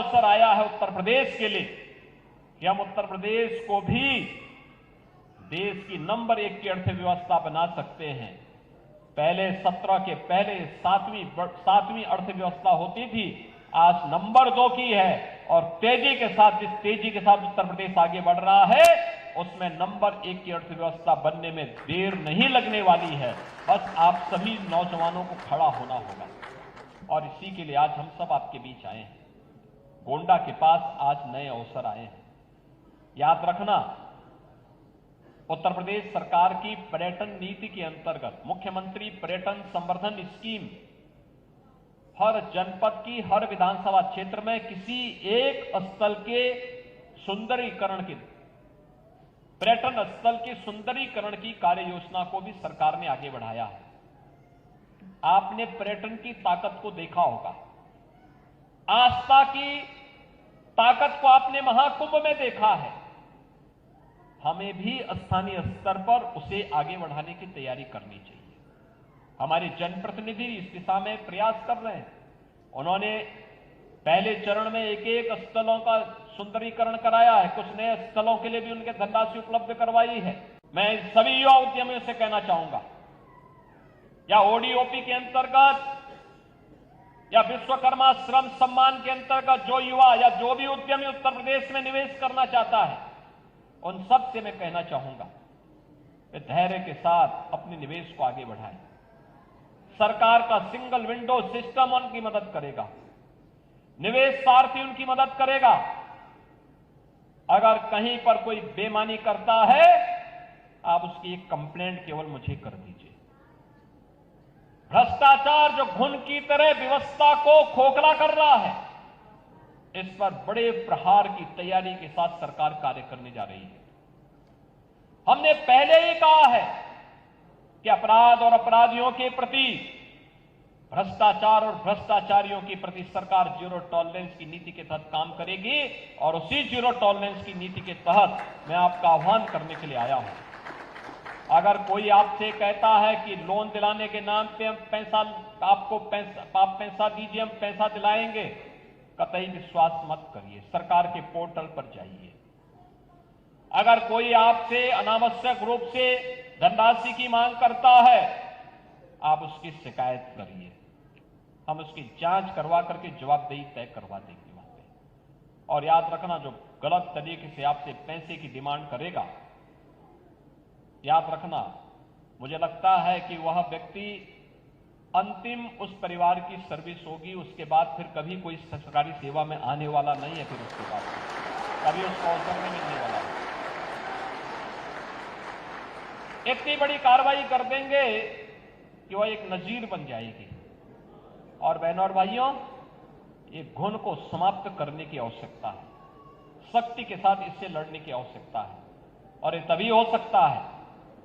अवसर आया है उत्तर प्रदेश के लिए कि हम उत्तर प्रदेश को भी देश की नंबर 1 की अर्थव्यवस्था बना सकते हैं। पहले 17 के पहले सातवीं अर्थव्यवस्था होती थी, आज नंबर 2 की है और तेजी के साथ, जिस तेजी के साथ उत्तर प्रदेश आगे बढ़ रहा है उसमें नंबर 1 की अर्थव्यवस्था बनने में देर नहीं लगने वाली है। बस आप सभी नौजवानों को खड़ा होना होगा और इसी के लिए आज हम सब आपके बीच आए हैं। गोंडा के पास आज नए अवसर आए हैं। याद रखना, उत्तर प्रदेश सरकार की पर्यटन नीति के अंतर्गत मुख्यमंत्री पर्यटन संवर्धन स्कीम हर जनपद की, हर विधानसभा क्षेत्र में किसी एक स्थल के सुंदरीकरण की, पर्यटन स्थल के सुंदरीकरण की कार्य योजना को भी सरकार ने आगे बढ़ाया है। आपने पर्यटन की ताकत को देखा होगा, आस्था की ताकत को आपने महाकुंभ में देखा है। हमें भी स्थानीय स्तर पर उसे आगे बढ़ाने की तैयारी करनी चाहिए। हमारे जनप्रतिनिधि इस दिशा में प्रयास कर रहे हैं। उन्होंने पहले चरण में एक स्थलों का सुंदरीकरण कराया है, कुछ नए स्थलों के लिए भी उनके धनराशि उपलब्ध करवाई है। मैं सभी युवा उद्यमियों से कहना चाहूंगा, या ओडीओपी के अंतर्गत या विश्वकर्मा श्रम सम्मान के अंतर्गत जो युवा या जो भी उद्यमी उत्तर प्रदेश में निवेश करना चाहता है, उन सब से मैं कहना चाहूंगा कि धैर्य के साथ अपने निवेश को आगे बढ़ाएं। सरकार का सिंगल विंडो सिस्टम उनकी मदद करेगा, निवेश सारथी उनकी मदद करेगा। अगर कहीं पर कोई बेईमानी करता है, आप उसकी एक कंप्लेंट केवल मुझे कर दीजिए। भ्रष्टाचार जो घुन की तरह व्यवस्था को खोखला कर रहा है, इस पर बड़े प्रहार की तैयारी के साथ सरकार कार्य करने जा रही है। हमने पहले ही कहा है कि अपराध और अपराधियों के प्रति, भ्रष्टाचार और भ्रष्टाचारियों के प्रति सरकार जीरो टॉलरेंस की नीति के तहत काम करेगी और उसी जीरो टॉलरेंस की नीति के तहत मैं आपका आह्वान करने के लिए आया हूं। अगर कोई आपसे कहता है कि लोन दिलाने के नाम पे हम आप पैसा दीजिए, हम पैसा दिलाएंगे, कतई विश्वास मत करिए। सरकार के पोर्टल पर जाइए। अगर कोई आपसे अनावश्यक रूप से धनराशि की मांग करता है, आप उसकी शिकायत करिए। हम उसकी जांच करवा करके जवाबदेही तय करवा देंगे वहां पे। और याद रखना, जो गलत तरीके से आपसे पैसे की डिमांड करेगा, याद रखना, मुझे लगता है कि वह व्यक्ति अंतिम उस परिवार की सर्विस होगी, उसके बाद फिर कभी कोई सरकारी सेवा में आने वाला नहीं है। फिर उसके बाद कभी उसको अवसर नहीं मिलने वाला है। इतनी बड़ी कार्रवाई कर देंगे कि वह एक नजीर बन जाएगी। और बहनों और भाइयों, ये घुन को समाप्त करने की आवश्यकता है, सख्ती के साथ इससे लड़ने की आवश्यकता है। और ये तभी हो सकता है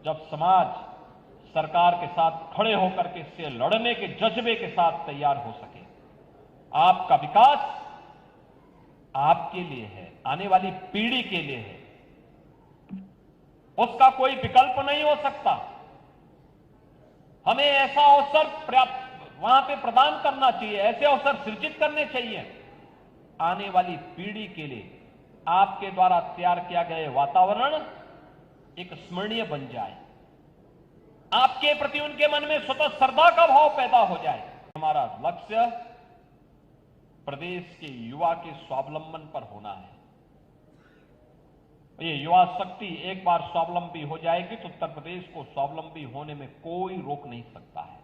जब समाज सरकार के साथ खड़े होकर के इससे लड़ने के जज्बे के साथ तैयार हो सके। आपका विकास आपके लिए है, आने वाली पीढ़ी के लिए है, उसका कोई विकल्प नहीं हो सकता। हमें ऐसा अवसर वहां पे प्रदान करना चाहिए, ऐसे अवसर सृजित करने चाहिए आने वाली पीढ़ी के लिए। आपके द्वारा तैयार किया गया वातावरण एक स्मरणीय बन जाए, आपके प्रति उनके मन में स्वतः श्रद्धा का भाव पैदा हो जाए। हमारा लक्ष्य प्रदेश के युवा के स्वावलंबन पर होना है। ये युवा शक्ति एक बार स्वावलंबी हो जाएगी तो उत्तर प्रदेश को स्वावलंबी होने में कोई रोक नहीं सकता है।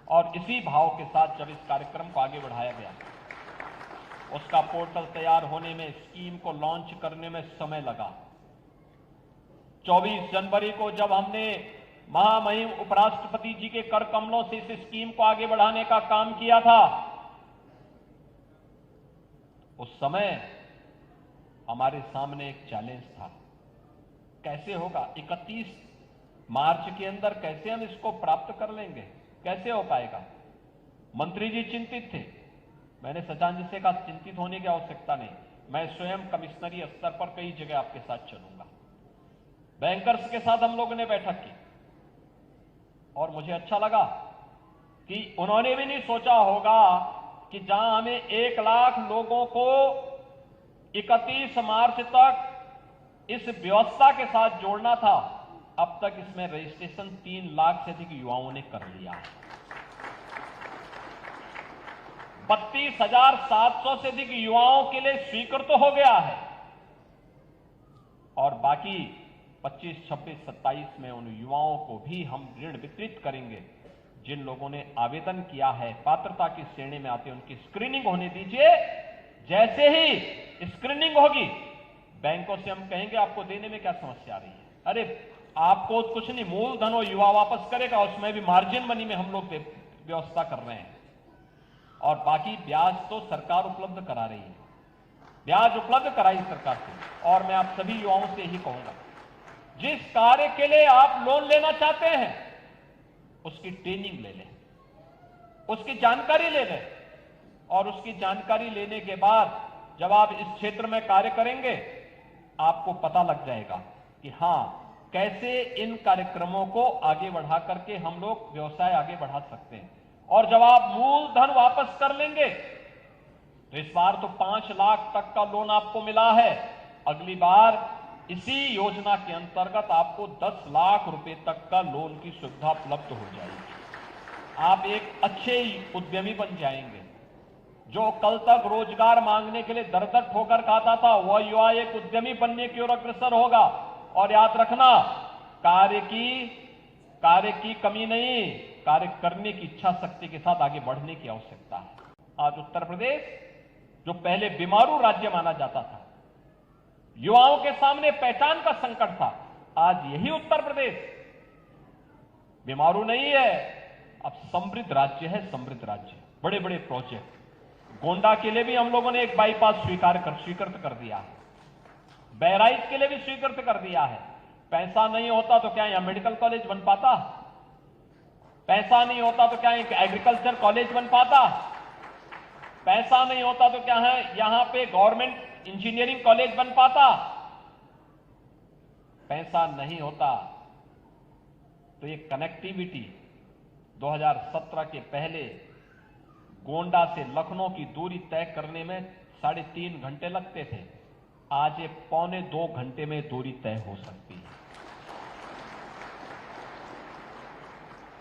और इसी भाव के साथ जब इस कार्यक्रम को आगे बढ़ाया गया, उसका पोर्टल तैयार होने में, स्कीम को लॉन्च करने में समय लगा। 24 जनवरी को जब हमने महामहिम उपराष्ट्रपति जी के कर कमलों से इस स्कीम को आगे बढ़ाने का काम किया था, उस समय हमारे सामने एक चैलेंज था। कैसे होगा? 31 मार्च के अंदर कैसे हम इसको प्राप्त कर लेंगे? कैसे हो पाएगा? मंत्री जी चिंतित थे। मैंने सचान जी से कहा, चिंतित होने की आवश्यकता नहीं, मैं स्वयं कमिश्नरी स्तर पर कई जगह आपके साथ चलूंगा। बैंकर्स के साथ हम लोगों ने बैठक की और मुझे अच्छा लगा कि उन्होंने भी नहीं सोचा होगा कि जहां हमें 1 लाख लोगों को 31 मार्च तक इस व्यवस्था के साथ जोड़ना था, अब तक इसमें रजिस्ट्रेशन 3 लाख से अधिक युवाओं ने कर लिया है। 32,700 से अधिक युवाओं के लिए स्वीकृत तो हो गया है और बाकी 25, 26, 27 में उन युवाओं को भी हम ऋण वितरित करेंगे। जिन लोगों ने आवेदन किया है, पात्रता की श्रेणी में आते, उनकी स्क्रीनिंग होने दीजिए। जैसे ही स्क्रीनिंग होगी, बैंकों से हम कहेंगे आपको देने में क्या समस्या आ रही है। अरे आपको कुछ नहीं, मूलधन और युवा वापस करेगा, उसमें भी मार्जिन मनी में हम लोग व्यवस्था कर रहे हैं और बाकी ब्याज तो सरकार उपलब्ध करा रही है। ब्याज उपलब्ध कराई सरकार से। और मैं आप सभी युवाओं से यही कहूंगा, जिस कार्य के लिए आप लोन लेना चाहते हैं उसकी ट्रेनिंग ले लें, उसकी जानकारी ले लें और उसकी जानकारी लेने के बाद जब आप इस क्षेत्र में कार्य करेंगे, आपको पता लग जाएगा कि हां, कैसे इन कार्यक्रमों को आगे बढ़ा करके हम लोग व्यवसाय आगे बढ़ा सकते हैं। और जब आप मूलधन वापस कर लेंगे, तो इस बार तो 5 लाख तक का लोन आपको मिला है, अगली बार इसी योजना के अंतर्गत आपको 10 लाख रुपए तक का लोन की सुविधा उपलब्ध हो जाएगी। आप एक अच्छे उद्यमी बन जाएंगे। जो कल तक रोजगार मांगने के लिए दर-दर ठोकर खाता था, वह युवा एक उद्यमी बनने की ओर अग्रसर होगा। और याद रखना, कार्य की कमी नहीं, कार्य करने की इच्छा शक्ति के साथ आगे बढ़ने की आवश्यकता है। आज उत्तर प्रदेश, जो पहले बीमारू राज्य माना जाता था, युवाओं के सामने पहचान का संकट था, आज यही उत्तर प्रदेश बीमारू नहीं है, अब समृद्ध राज्य है। समृद्ध राज्य, बड़े बड़े प्रोजेक्ट। गोंडा के लिए भी हम लोगों ने एक बाईपास स्वीकृत कर दिया है, बहराइच के लिए भी स्वीकृत कर दिया है। पैसा नहीं होता तो क्या यहां मेडिकल कॉलेज बन पाता? पैसा नहीं होता तो क्या एक एग्रीकल्चर कॉलेज बन पाता? पैसा नहीं होता तो क्या है यहां पे गवर्नमेंट इंजीनियरिंग कॉलेज बन पाता? पैसा नहीं होता तो ये कनेक्टिविटी 2017 के पहले गोंडा से लखनऊ की दूरी तय करने में 3.5 घंटे लगते थे, आज ये 1.25 घंटे में दूरी तय हो सकती है।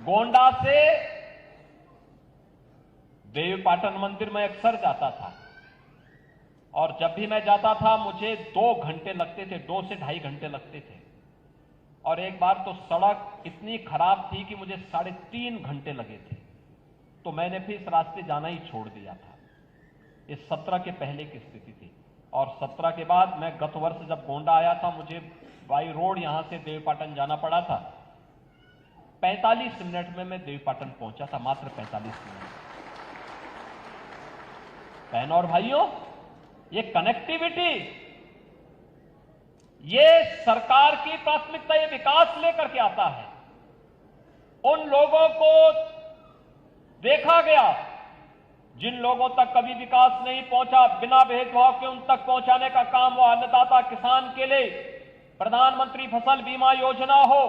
गोंडा से देवीपाटन मंदिर में अक्सर जाता था और जब भी मैं जाता था मुझे 2 घंटे लगते थे, 2 से 2.5 घंटे लगते थे। और एक बार तो सड़क इतनी खराब थी कि मुझे 3.5 घंटे लगे थे, तो मैंने फिर इस रास्ते जाना ही छोड़ दिया था। ये 17 के पहले की स्थिति थी। और 17 के बाद मैं गत वर्ष जब गोंडा आया था, मुझे बाई रोड यहां से देवीपाटन जाना पड़ा था। 45 मिनट में मैं देवीपाटन पहुंचा था, मात्र 45 मिनट। बहनों और भाइयों, ये कनेक्टिविटी, ये सरकार की प्राथमिकता, ये विकास लेकर के आता है। उन लोगों को देखा गया जिन लोगों तक कभी विकास नहीं पहुंचा, बिना भेदभाव के उन तक पहुंचाने का काम वो अन्नदाता किसान के लिए प्रधानमंत्री फसल बीमा योजना हो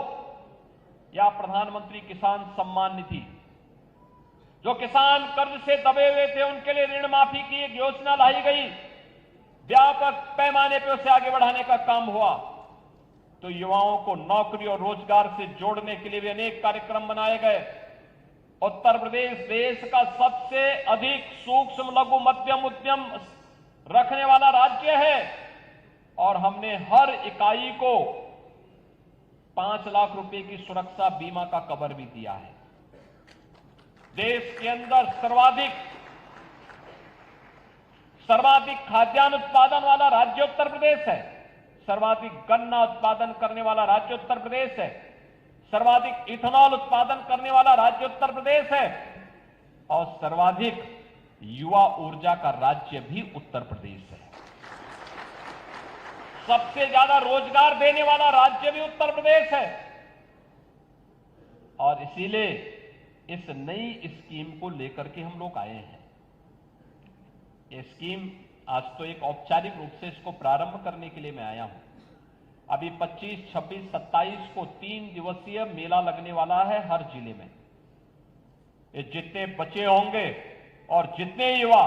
या प्रधानमंत्री किसान सम्मान निधि। जो किसान कर्ज से दबे हुए थे उनके लिए ऋण माफी की एक योजना लाई गई, व्यापक पैमाने पर उसे आगे बढ़ाने का काम हुआ। तो युवाओं को नौकरी और रोजगार से जोड़ने के लिए भी अनेक कार्यक्रम बनाए गए। उत्तर प्रदेश देश का सबसे अधिक सूक्ष्म लघु मध्यम उद्यम रखने वाला राज्य है और हमने हर इकाई को 5 लाख रुपए की सुरक्षा बीमा का कवर भी दिया है। देश के अंदर सर्वाधिक खाद्यान्न उत्पादन वाला राज्य उत्तर प्रदेश है, सर्वाधिक गन्ना उत्पादन करने वाला राज्य उत्तर प्रदेश है, सर्वाधिक इथेनॉल उत्पादन करने वाला राज्य उत्तर प्रदेश है और सर्वाधिक युवा ऊर्जा का राज्य भी उत्तर प्रदेश है। सबसे ज्यादा रोजगार देने वाला राज्य भी उत्तर प्रदेश है। और इसीलिए इस नई स्कीम को लेकर के हम लोग आए हैं। ये स्कीम आज तो एक औपचारिक रूप से इसको प्रारंभ करने के लिए मैं आया हूं। अभी 25, 26, 27 को 3 दिवसीय मेला लगने वाला है हर जिले में। ये जितने बच्चे होंगे और जितने युवा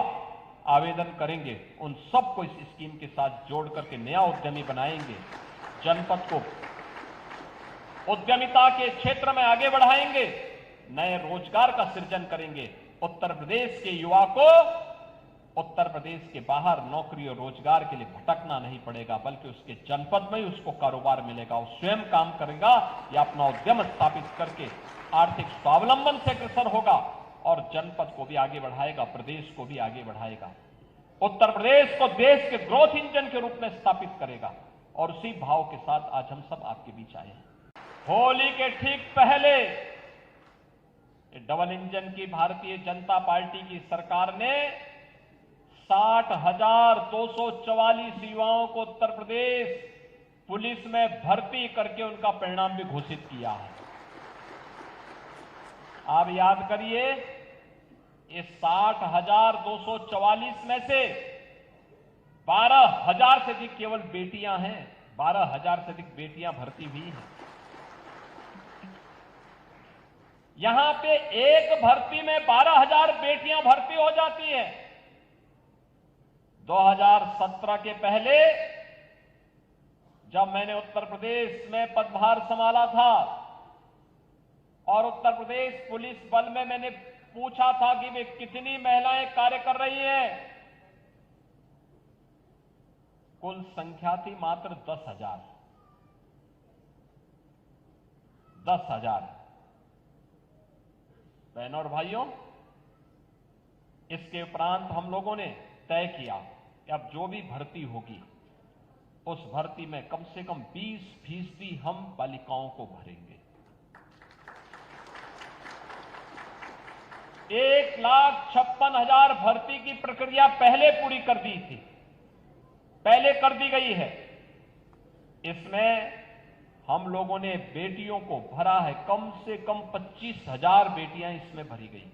आवेदन करेंगे उन सबको इस स्कीम के साथ जोड़ करके नया उद्यमी बनाएंगे, जनपद को उद्यमिता के क्षेत्र में आगे बढ़ाएंगे, नए रोजगार का सृजन करेंगे। उत्तर प्रदेश के युवा को उत्तर प्रदेश के बाहर नौकरी और रोजगार के लिए भटकना नहीं पड़ेगा, बल्कि उसके जनपद में ही उसको कारोबार मिलेगा। वो स्वयं काम करेगा या अपना उद्यम स्थापित करके आर्थिक स्वावलंबन से अग्रसर होगा और जनपद को भी आगे बढ़ाएगा, प्रदेश को भी आगे बढ़ाएगा। उत्तर प्रदेश को देश के ग्रोथ इंजन के रूप में स्थापित करेगा। और उसी भाव के साथ आज हम सब आपके बीच आए हैं। होली के ठीक पहले डबल इंजन की भारतीय जनता पार्टी की सरकार ने 60,244 युवाओं को उत्तर प्रदेश पुलिस में भर्ती करके उनका परिणाम भी घोषित किया है। आप याद करिए, इस 60,244 में से 12,000 से अधिक केवल बेटियां हैं। 12,000 से अधिक बेटियां भर्ती हुई हैं। यहां पे एक भर्ती में 12,000 बेटियां भर्ती हो जाती है। 2017 के पहले जब मैंने उत्तर प्रदेश में पदभार संभाला था और उत्तर प्रदेश पुलिस बल में मैंने पूछा था कि वे कितनी महिलाएं कार्य कर रही हैं, कुल संख्या थी मात्र 10,000। 10,000। बहनों और भाइयों, इसके उपरांत हम लोगों ने तय किया कि अब जो भी भर्ती होगी उस भर्ती में कम से कम 20% हम बालिकाओं को भरेंगे। 1,56,000 भर्ती की प्रक्रिया पहले पूरी कर दी थी, पहले कर दी गई है। इसमें हम लोगों ने बेटियों को भरा है, कम से कम 25,000 बेटियां इसमें भरी गई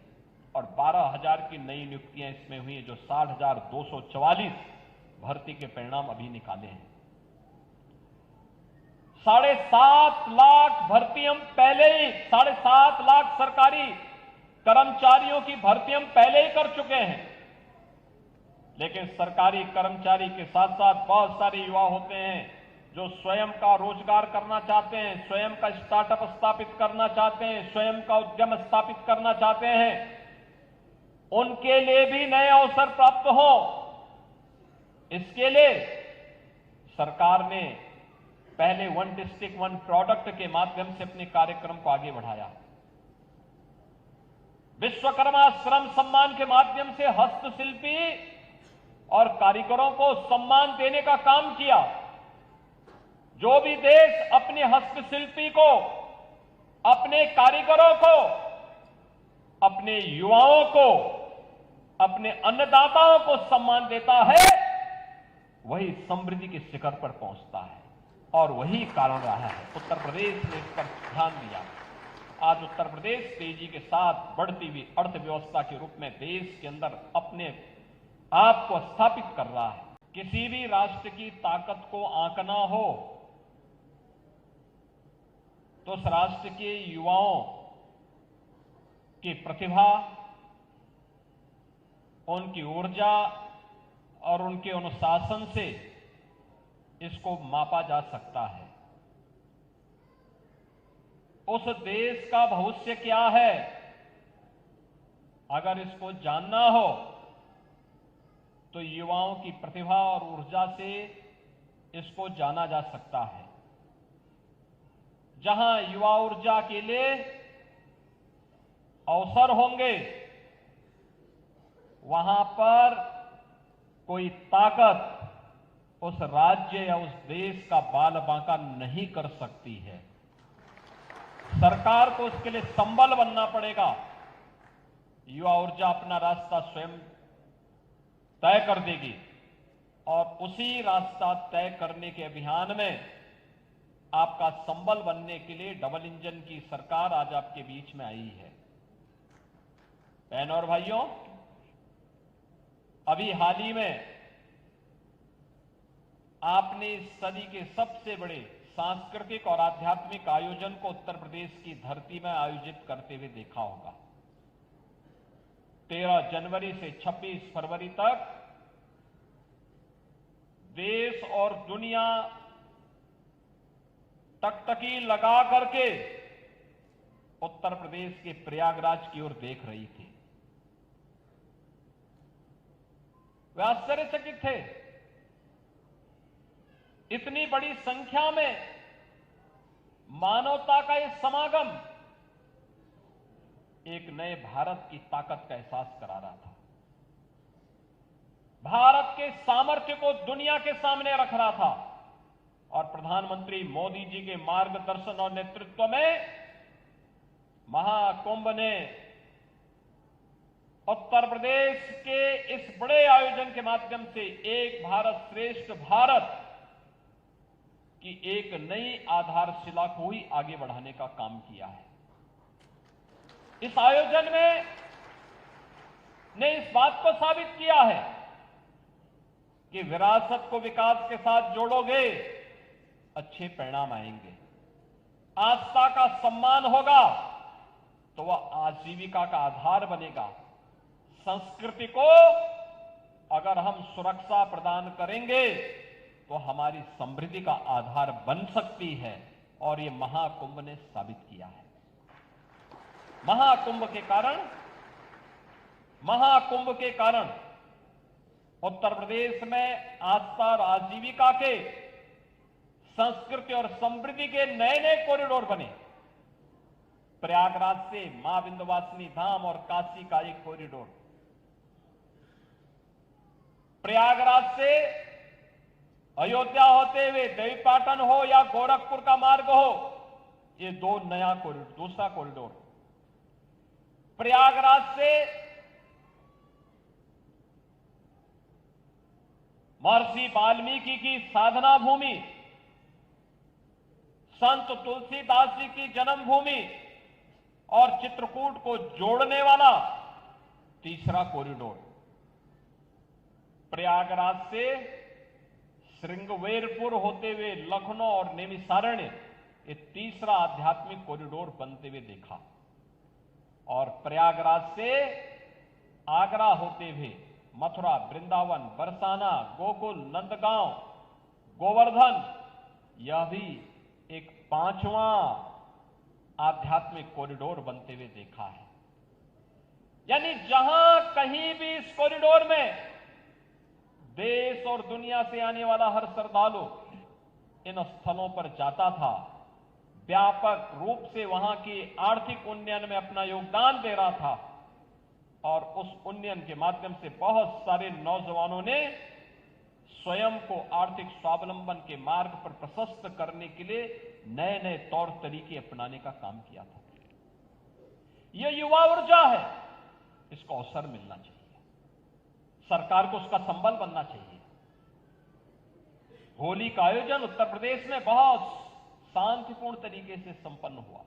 और 12,000 की नई नियुक्तियां इसमें हुई, जो 60,244 भर्ती के परिणाम अभी निकाले हैं। 7.5 लाख भर्ती हम पहले ही 7.5 लाख सरकारी कर्मचारियों की भर्ती हम पहले ही कर चुके हैं। लेकिन सरकारी कर्मचारी के साथ साथ बहुत सारे युवा होते हैं जो स्वयं का रोजगार करना चाहते हैं, स्वयं का स्टार्टअप स्थापित करना चाहते हैं, स्वयं का उद्यम स्थापित करना चाहते हैं। उनके लिए भी नए अवसर प्राप्त हो, इसके लिए सरकार ने पहले वन डिस्ट्रिक्ट वन प्रोडक्ट के माध्यम से अपने कार्यक्रम को आगे बढ़ाया। विश्वकर्मा श्रम सम्मान के माध्यम से हस्तशिल्पी और कारीगरों को सम्मान देने का काम किया। जो भी देश अपने हस्तशिल्पी को, अपने कारीगरों को, अपने युवाओं को, अपने अन्नदाताओं को सम्मान देता है, वही समृद्धि के शिखर पर पहुंचता है। और वही कारण रहा है उत्तर प्रदेश ने इस पर ध्यान दिया। आज उत्तर प्रदेश तेजी के साथ बढ़ती हुई अर्थव्यवस्था के रूप में देश के अंदर अपने आप को स्थापित कर रहा है। किसी भी राष्ट्र की ताकत को आंकना हो तो उस राष्ट्र के युवाओं की प्रतिभा, उनकी ऊर्जा और उनके अनुशासन से इसको मापा जा सकता है। उस देश का भविष्य क्या है, अगर इसको जानना हो तो युवाओं की प्रतिभा और ऊर्जा से इसको जाना जा सकता है। जहां युवा ऊर्जा के लिए अवसर होंगे, वहां पर कोई ताकत उस राज्य या उस देश का बाल बांका नहीं कर सकती है। सरकार को उसके लिए संबल बनना पड़ेगा। युवा ऊर्जा अपना रास्ता स्वयं तय कर देगी और उसी रास्ता तय करने के अभियान में आपका संबल बनने के लिए डबल इंजन की सरकार आज आपके बीच में आई है। बहनों और भाइयों, अभी हाल ही में आपने इस सदी के सबसे बड़े सांस्कृतिक और आध्यात्मिक आयोजन को उत्तर प्रदेश की धरती में आयोजित करते हुए देखा होगा। 13 जनवरी से 26 फरवरी तक देश और दुनिया टकटकी लगा करके उत्तर प्रदेश के प्रयागराज की ओर देख रही थी। वे आश्चर्यचकित थे। इतनी बड़ी संख्या में मानवता का यह समागम एक नए भारत की ताकत का एहसास करा रहा था। भारत के सामर्थ्य को दुनिया के सामने रख रहा था और प्रधानमंत्री मोदी जी के मार्गदर्शन और नेतृत्व में महाकुंभ ने उत्तर प्रदेश के इस बड़े आयोजन के माध्यम से एक भारत श्रेष्ठ भारत की एक नई आधारशिला को ही आगे बढ़ाने का काम किया है। इस आयोजन में ने इस बात को साबित किया है कि विरासत को विकास के साथ जोड़ोगे, अच्छे परिणाम आएंगे। आस्था का सम्मान होगा तो वह आजीविका का आधार बनेगा। संस्कृति को अगर हम सुरक्षा प्रदान करेंगे तो हमारी समृद्धि का आधार बन सकती है और यह महाकुंभ ने साबित किया है। महाकुंभ के कारण उत्तर प्रदेश में आस्था और आजीविका के, संस्कृति और समृद्धि के नए नए कॉरिडोर बने। प्रयागराज से मां विंध्यवासिनी धाम और काशी का एक कॉरिडोर, प्रयागराज से अयोध्या होते हुए देवीपाटन हो या गोरखपुर का मार्ग हो, ये दूसरा कॉरिडोर। प्रयागराज से महर्षि वाल्मीकि की साधना भूमि, संत तुलसीदास जी की जन्मभूमि और चित्रकूट को जोड़ने वाला तीसरा कॉरिडोर। प्रयागराज से श्रृंगवेरपुर होते हुए लखनऊ और नैमिषारण्य, ये तीसरा आध्यात्मिक कॉरिडोर बनते हुए देखा। और प्रयागराज से आगरा होते हुए मथुरा, वृंदावन, बरसाना, गोकुल, नंदगांव, गोवर्धन, यह भी एक पांचवां आध्यात्मिक कॉरिडोर बनते हुए देखा है। यानी जहां कहीं भी इस कॉरिडोर में देश और दुनिया से आने वाला हर श्रद्धालु इन स्थलों पर जाता था, व्यापक रूप से वहां की आर्थिक उन्नयन में अपना योगदान दे रहा था और उस उन्नयन के माध्यम से बहुत सारे नौजवानों ने स्वयं को आर्थिक स्वावलंबन के मार्ग पर प्रशस्त करने के लिए नए नए तौर तरीके अपनाने का काम किया था। यह युवा ऊर्जा है, इसको अवसर मिलना चाहिए, सरकार को उसका संबल बनना चाहिए। होली का आयोजन उत्तर प्रदेश में बहुत शांतिपूर्ण तरीके से संपन्न हुआ।